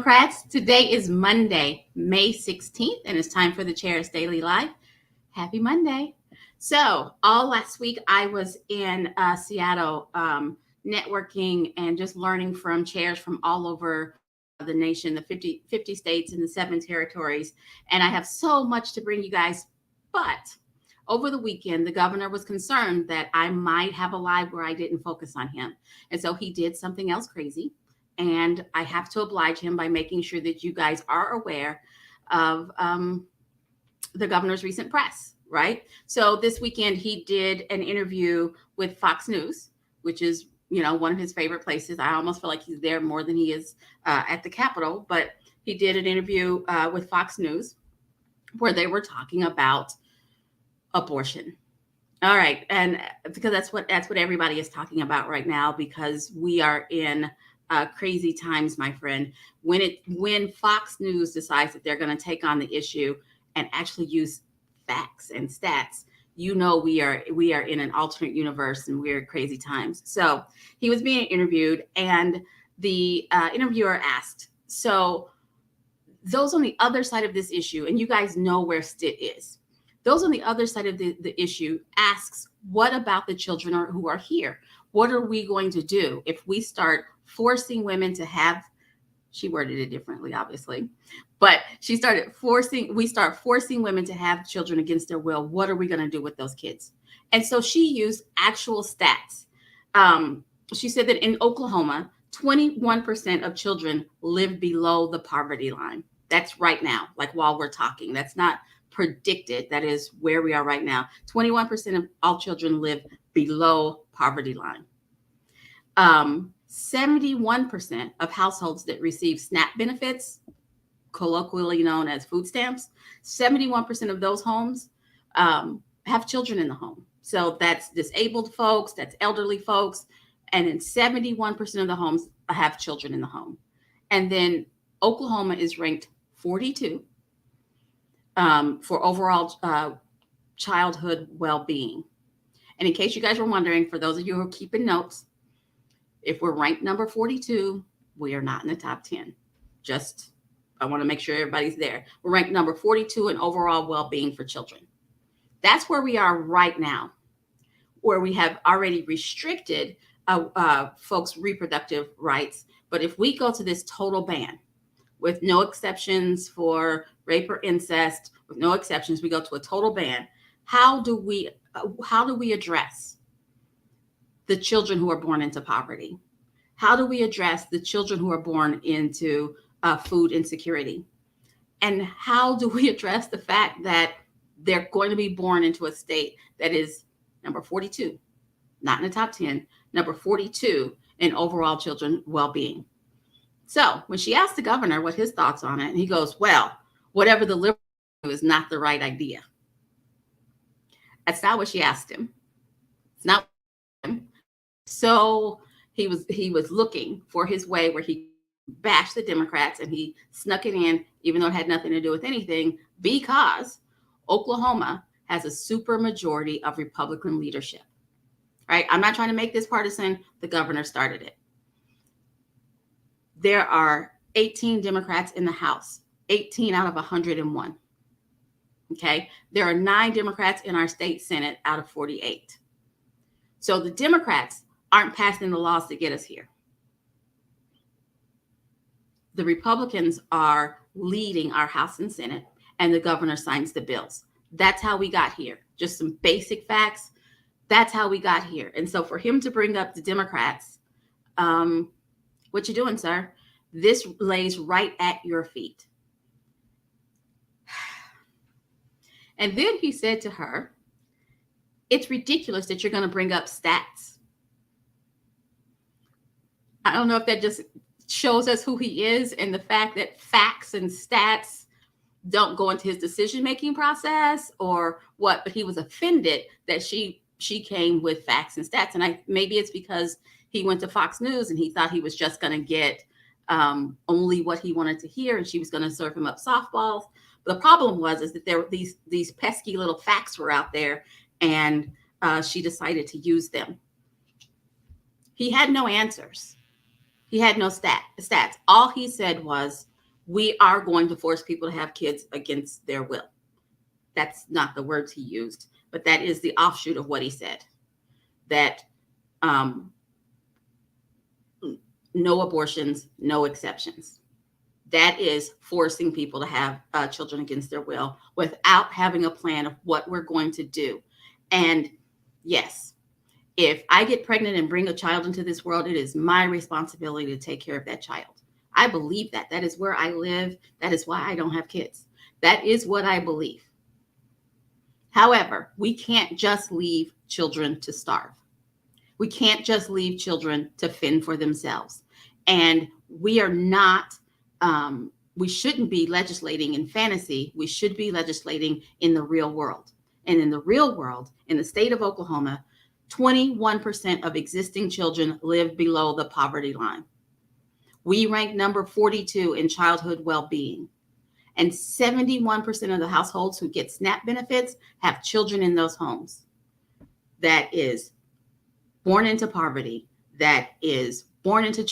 Democrats. Today is Monday, May 16th, and it's time for the Chair's Daily Live. Happy Monday. So, all last week I was in Seattle networking and just learning from chairs from all over the nation, the 50 states and the 7 territories. And I have so much to bring you guys. But over the weekend, the governor was concerned that I might have a live where I didn't focus on him. And so he did something else crazy. And I have to oblige him by making sure that you guys are aware of the governor's recent press, right? So this weekend, he did an interview with Fox News, which is, one of his favorite places. I almost feel like he's there more than he is at the Capitol. But he did an interview with Fox News where they were talking about abortion. All right. And because that's what everybody is talking about right now, because we are in crazy times, my friend. When Fox News decides that they're going to take on the issue and actually use facts and stats, we are in an alternate universe and we're crazy times. So he was being interviewed, and the interviewer asked, so those on the other side of this issue, and you guys know where Stitt is, those on the other side of the issue asks, what about the children who are here? What are we going to do if we start forcing women to have, she worded it differently, obviously, but we start forcing women to have children against their will. What are we going to do with those kids? And so she used actual stats. She said that in Oklahoma, 21% of children live below the poverty line. That's right now, like while we're talking. That's not predicted. That is where we are right now. 21% of all children live below poverty line. 71% of households that receive SNAP benefits, colloquially known as food stamps, 71% of those homes have children in the home. So that's disabled folks, that's elderly folks, and then 71% of the homes have children in the home. And then Oklahoma is ranked 42 for overall childhood well-being. And in case you guys were wondering, for those of you who are keeping notes, if we're ranked number 42, we are not in the top 10. I want to make sure everybody's there. We're ranked number 42 in overall well-being for children. That's where we are right now, where we have already restricted folks' reproductive rights. But if we go to this total ban with no exceptions for rape or incest, with no exceptions, we go to a total ban. How do we address the children who are born into poverty? How do we address the children who are born into food insecurity? And how do we address the fact that they're going to be born into a state that is number 42, not in the top 10, number 42 in overall children well-being? So when she asked the governor what his thoughts on it, and he goes, well, whatever the liberals do is not the right idea. That's not what she asked him. It's not. So he was looking for his way where he bashed the Democrats, and he snuck it in, even though it had nothing to do with anything, because Oklahoma has a super majority of Republican leadership. Right? I'm not trying to make this partisan. The governor started it. There are 18 Democrats in the House, 18 out of 101. Okay. There are 9 Democrats in our state Senate out of 48. So the Democrats aren't passing the laws to get us here. The Republicans are leading our House and Senate, and the governor signs the bills. That's how we got here. Just some basic facts. That's how we got here. And so for him to bring up the Democrats, what you doing, sir? This lays right at your feet. And then he said to her, it's ridiculous that you're going to bring up stats. I don't know if that just shows us who he is and the fact that facts and stats don't go into his decision-making process or what, but he was offended that she came with facts and stats. And maybe it's because he went to Fox News and he thought he was just going to get only what he wanted to hear, and she was going to serve him up softballs. But the problem is that there were these pesky little facts were out there, and she decided to use them. He had no answers. He had no stats. All he said was, We are going to force people to have kids against their will. That's not the words he used, but that is the offshoot of what he said. That no abortions, no exceptions. That is forcing people to have children against their will without having a plan of what we're going to do. And yes, if I get pregnant and bring a child into this world, it is my responsibility to take care of that child. I believe that. That is where I live. That is why I don't have kids. That is what I believe. However, we can't just leave children to starve. We can't just leave children to fend for themselves. And we are not, we shouldn't be legislating in fantasy. We should be legislating in the real world. And in the real world, in the state of Oklahoma, 21% of existing children live below the poverty line. We rank number 42 in childhood well-being. And 71% of the households who get SNAP benefits have children in those homes. That is born into poverty, that is born into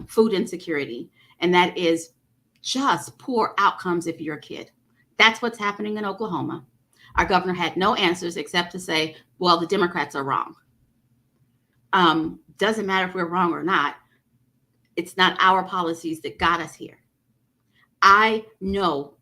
food insecurity, and that is just poor outcomes if you're a kid. That's what's happening in Oklahoma. Our governor had no answers except to say, well, the Democrats are wrong. Doesn't matter if we're wrong or not. It's not our policies that got us here. I know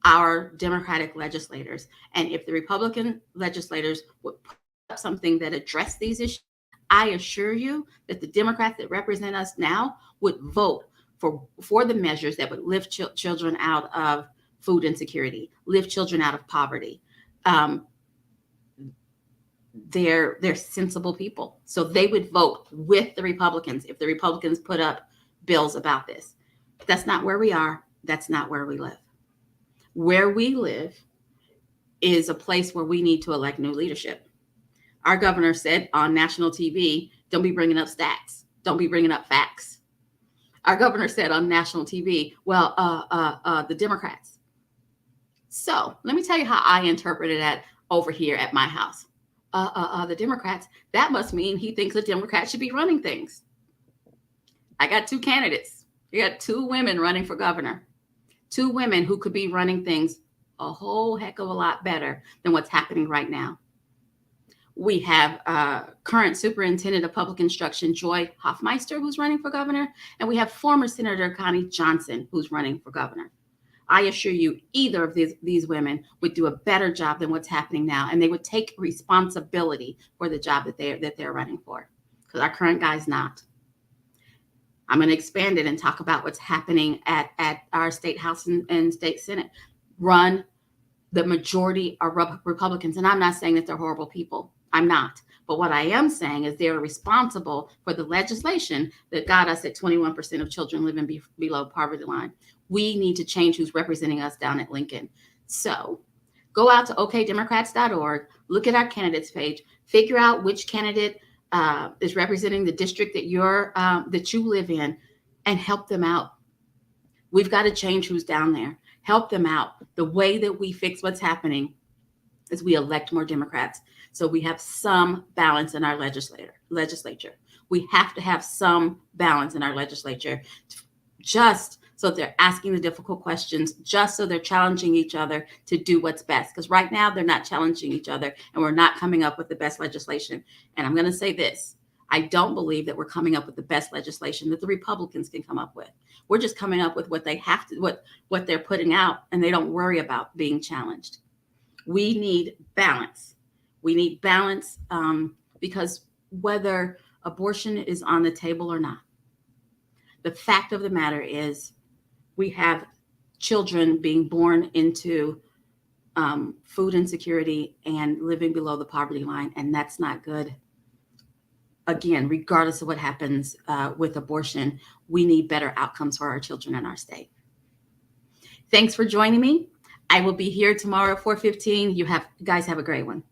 our Democratic legislators, and if the Republican legislators would put up something that addressed these issues, I assure you that the Democrats that represent us now would vote for the measures that would lift children out of food insecurity, lift children out of poverty. They're sensible people. So they would vote with the Republicans if the Republicans put up bills about this. But that's not where we are. That's not where we live. Where we live is a place where we need to elect new leadership. Our governor said on national TV, don't be bringing up stats. Don't be bringing up facts. Our governor said on national TV, well, the Democrats. So let me tell you how I interpreted that over here at my house. The Democrats, that must mean he thinks the Democrats should be running things. I got two candidates. You got two women running for governor. Two women who could be running things a whole heck of a lot better than what's happening right now. We have current superintendent of public instruction, Joy Hoffmeister, who's running for governor, and we have former Senator Connie Johnson, who's running for governor. I assure you, either of these women would do a better job than what's happening now, and they would take responsibility for the job that they're running for, because our current guy's not. I'm going to expand it and talk about what's happening at our state house and state senate. Run the majority are Republicans. And I'm not saying that they're horrible people. I'm not. But what I am saying is they're responsible for the legislation that got us at 21% of children living below poverty line. We need to change who's representing us down at Lincoln. So go out to okdemocrats.org, look at our candidates page, figure out which candidate is representing the district that you live in, and help them out. We've got to change who's down there. Help them out. The way that we fix what's happening is we elect more Democrats. So we have some balance in our legislature. We have to have some balance in our legislature, just so they're asking the difficult questions, just so they're challenging each other to do what's best. Because right now they're not challenging each other, and we're not coming up with the best legislation. And I'm going to say this. I don't believe that we're coming up with the best legislation that the Republicans can come up with. We're just coming up with what they have to, what they're putting out, and they don't worry about being challenged. We need balance. We need balance because whether abortion is on the table or not, the fact of the matter is we have children being born into food insecurity and living below the poverty line, and that's not good. Again, regardless of what happens with abortion, we need better outcomes for our children in our state. Thanks for joining me. I will be here tomorrow at 4:15. You guys have a great one.